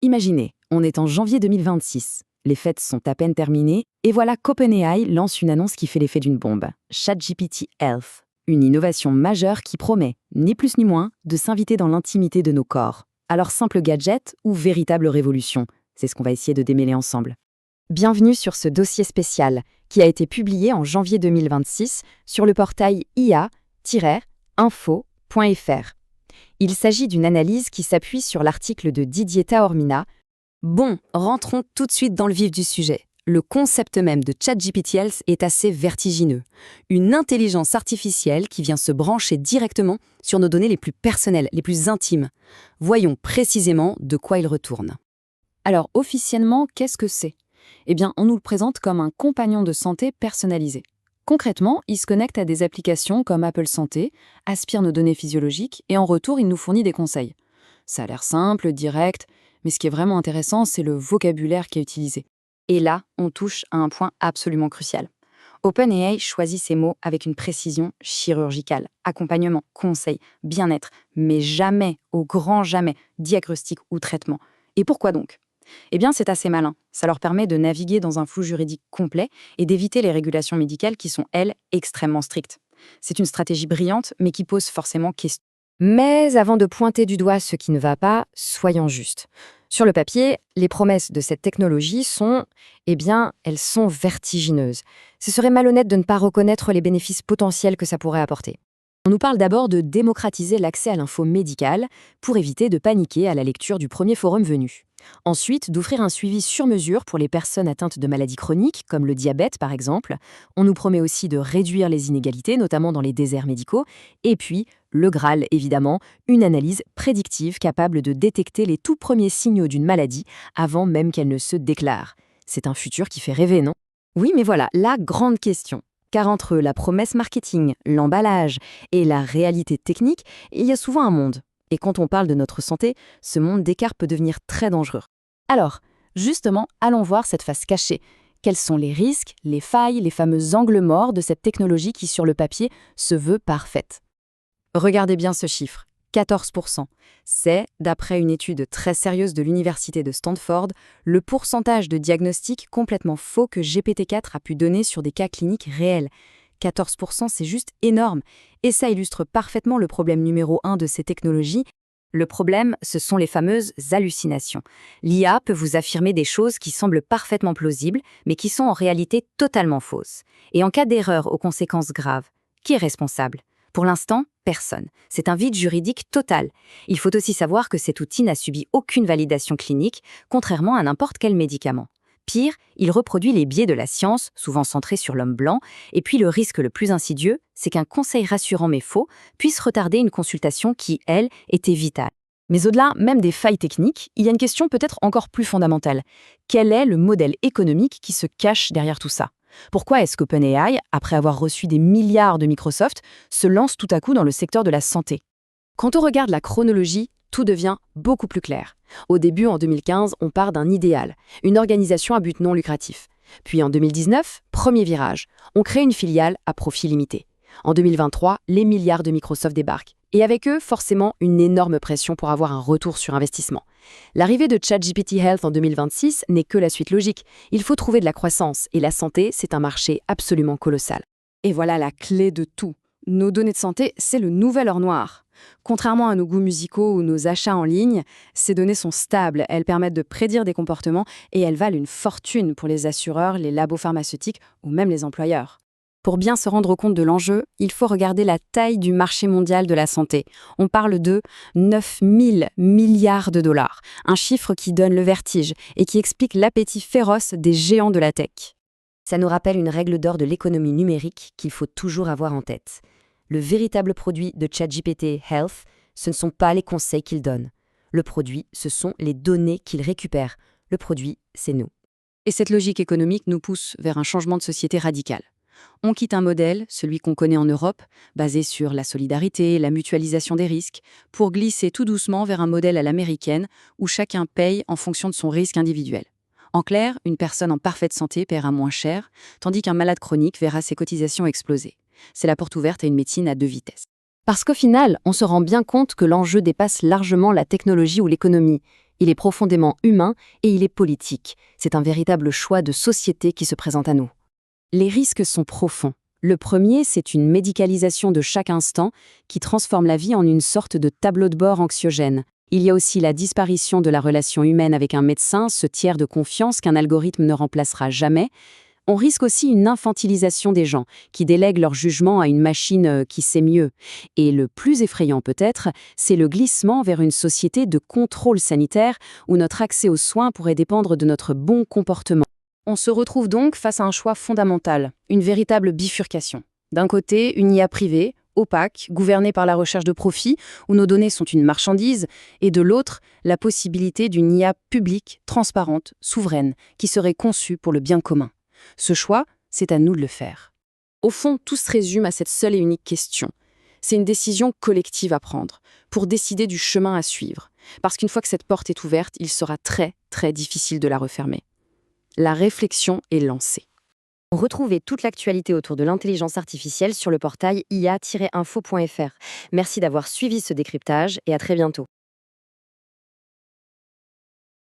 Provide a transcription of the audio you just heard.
Imaginez, on est en janvier 2026. Les fêtes sont à peine terminées, et voilà qu'OpenAI lance une annonce qui fait l'effet d'une bombe. ChatGPT Health, une innovation majeure qui promet, ni plus ni moins, de s'inviter dans l'intimité de nos corps. Alors simple gadget ou véritable révolution? C'est ce qu'on va essayer de démêler ensemble. Bienvenue sur ce dossier spécial, qui a été publié en janvier 2026 sur le portail ia-info.fr. Il s'agit d'une analyse qui s'appuie sur l'article de Didier Taormina. Bon, rentrons tout de suite dans le vif du sujet. Le concept même de ChatGPT Health est assez vertigineux. Une intelligence artificielle qui vient se brancher directement sur nos données les plus personnelles, les plus intimes. Voyons précisément de quoi il retourne. Alors, officiellement, qu'est-ce que c'est ? Eh bien, on nous le présente comme un compagnon de santé personnalisé. Concrètement, il se connecte à des applications comme Apple Santé, aspire nos données physiologiques et en retour, il nous fournit des conseils. Ça a l'air simple, direct, mais ce qui est vraiment intéressant, c'est le vocabulaire qui est utilisé. Et là, on touche à un point absolument crucial. OpenAI choisit ses mots avec une précision chirurgicale. Accompagnement, conseil, bien-être, mais jamais, au grand jamais, diagnostic ou traitement. Et pourquoi donc ? Eh bien, c'est assez malin. Ça leur permet de naviguer dans un flou juridique complet et d'éviter les régulations médicales qui sont, elles, extrêmement strictes. C'est une stratégie brillante, mais qui pose forcément question. Mais avant de pointer du doigt ce qui ne va pas, soyons justes. Sur le papier, les promesses de cette technologie sont, elles sont vertigineuses. Ce serait malhonnête de ne pas reconnaître les bénéfices potentiels que ça pourrait apporter. On nous parle d'abord de démocratiser l'accès à l'info médicale pour éviter de paniquer à la lecture du premier forum venu. Ensuite, d'offrir un suivi sur mesure pour les personnes atteintes de maladies chroniques, comme le diabète par exemple. On nous promet aussi de réduire les inégalités, notamment dans les déserts médicaux. Et puis, le Graal évidemment, une analyse prédictive capable de détecter les tout premiers signaux d'une maladie avant même qu'elle ne se déclare. C'est un futur qui fait rêver, non ? Oui, mais voilà, la grande question. Car entre la promesse marketing, l'emballage et la réalité technique, il y a souvent un monde. Et quand on parle de notre santé, ce monde d'écart peut devenir très dangereux. Alors, justement, allons voir cette face cachée. Quels sont les risques, les failles, les fameux angles morts de cette technologie qui, sur le papier, se veut parfaite ? Regardez bien ce chiffre, 14%. C'est, d'après une étude très sérieuse de l'université de Stanford, le pourcentage de diagnostics complètement faux que GPT-4 a pu donner sur des cas cliniques réels. 14%, c'est juste énorme. Et ça illustre parfaitement le problème numéro 1 de ces technologies. Le problème, ce sont les fameuses hallucinations. L'IA peut vous affirmer des choses qui semblent parfaitement plausibles, mais qui sont en réalité totalement fausses. Et en cas d'erreur aux conséquences graves, qui est responsable ? Pour l'instant, personne. C'est un vide juridique total. Il faut aussi savoir que cet outil n'a subi aucune validation clinique, contrairement à n'importe quel médicament. Pire, il reproduit les biais de la science, souvent centrés sur l'homme blanc, et puis le risque le plus insidieux, c'est qu'un conseil rassurant mais faux puisse retarder une consultation qui, elle, était vitale. Mais au-delà même des failles techniques, il y a une question peut-être encore plus fondamentale. Quel est le modèle économique qui se cache derrière tout ça ? Pourquoi est-ce qu'OpenAI, après avoir reçu des milliards de Microsoft, se lance tout à coup dans le secteur de la santé ? Quand on regarde la chronologie, tout devient beaucoup plus clair. Au début, en 2015, on part d'un idéal, une organisation à but non lucratif. Puis en 2019, premier virage, on crée une filiale à profit limité. En 2023, les milliards de Microsoft débarquent. Et avec eux, forcément, une énorme pression pour avoir un retour sur investissement. L'arrivée de ChatGPT Health en 2026 n'est que la suite logique. Il faut trouver de la croissance, et la santé, c'est un marché absolument colossal. Et voilà la clé de tout. Nos données de santé, c'est le nouvel or noir. Contrairement à nos goûts musicaux ou nos achats en ligne, ces données sont stables, elles permettent de prédire des comportements et elles valent une fortune pour les assureurs, les labos pharmaceutiques ou même les employeurs. Pour bien se rendre compte de l'enjeu, il faut regarder la taille du marché mondial de la santé. On parle de 9 000 milliards de dollars, un chiffre qui donne le vertige et qui explique l'appétit féroce des géants de la tech. Ça nous rappelle une règle d'or de l'économie numérique qu'il faut toujours avoir en tête. Le véritable produit de ChatGPT Health, ce ne sont pas les conseils qu'il donne. Le produit, ce sont les données qu'il récupère. Le produit, c'est nous. Et cette logique économique nous pousse vers un changement de société radical. On quitte un modèle, celui qu'on connaît en Europe, basé sur la solidarité, la mutualisation des risques, pour glisser tout doucement vers un modèle à l'américaine où chacun paye en fonction de son risque individuel. En clair, une personne en parfaite santé paiera moins cher, tandis qu'un malade chronique verra ses cotisations exploser. C'est la porte ouverte à une médecine à 2 vitesses. Parce qu'au final, on se rend bien compte que l'enjeu dépasse largement la technologie ou l'économie. Il est profondément humain et il est politique. C'est un véritable choix de société qui se présente à nous. Les risques sont profonds. Le premier, c'est une médicalisation de chaque instant qui transforme la vie en une sorte de tableau de bord anxiogène. Il y a aussi la disparition de la relation humaine avec un médecin, ce tiers de confiance qu'un algorithme ne remplacera jamais. On risque aussi une infantilisation des gens, qui délèguent leur jugement à une machine qui sait mieux. Et le plus effrayant peut-être, c'est le glissement vers une société de contrôle sanitaire où notre accès aux soins pourrait dépendre de notre bon comportement. On se retrouve donc face à un choix fondamental, une véritable bifurcation. D'un côté, une IA privée, opaque, gouvernée par la recherche de profit, où nos données sont une marchandise, et de l'autre, la possibilité d'une IA publique, transparente, souveraine, qui serait conçue pour le bien commun. Ce choix, c'est à nous de le faire. Au fond, tout se résume à cette seule et unique question. C'est une décision collective à prendre, pour décider du chemin à suivre. Parce qu'une fois que cette porte est ouverte, il sera très, très difficile de la refermer. La réflexion est lancée. Retrouvez toute l'actualité autour de l'intelligence artificielle sur le portail ia-info.fr. Merci d'avoir suivi ce décryptage et à très bientôt.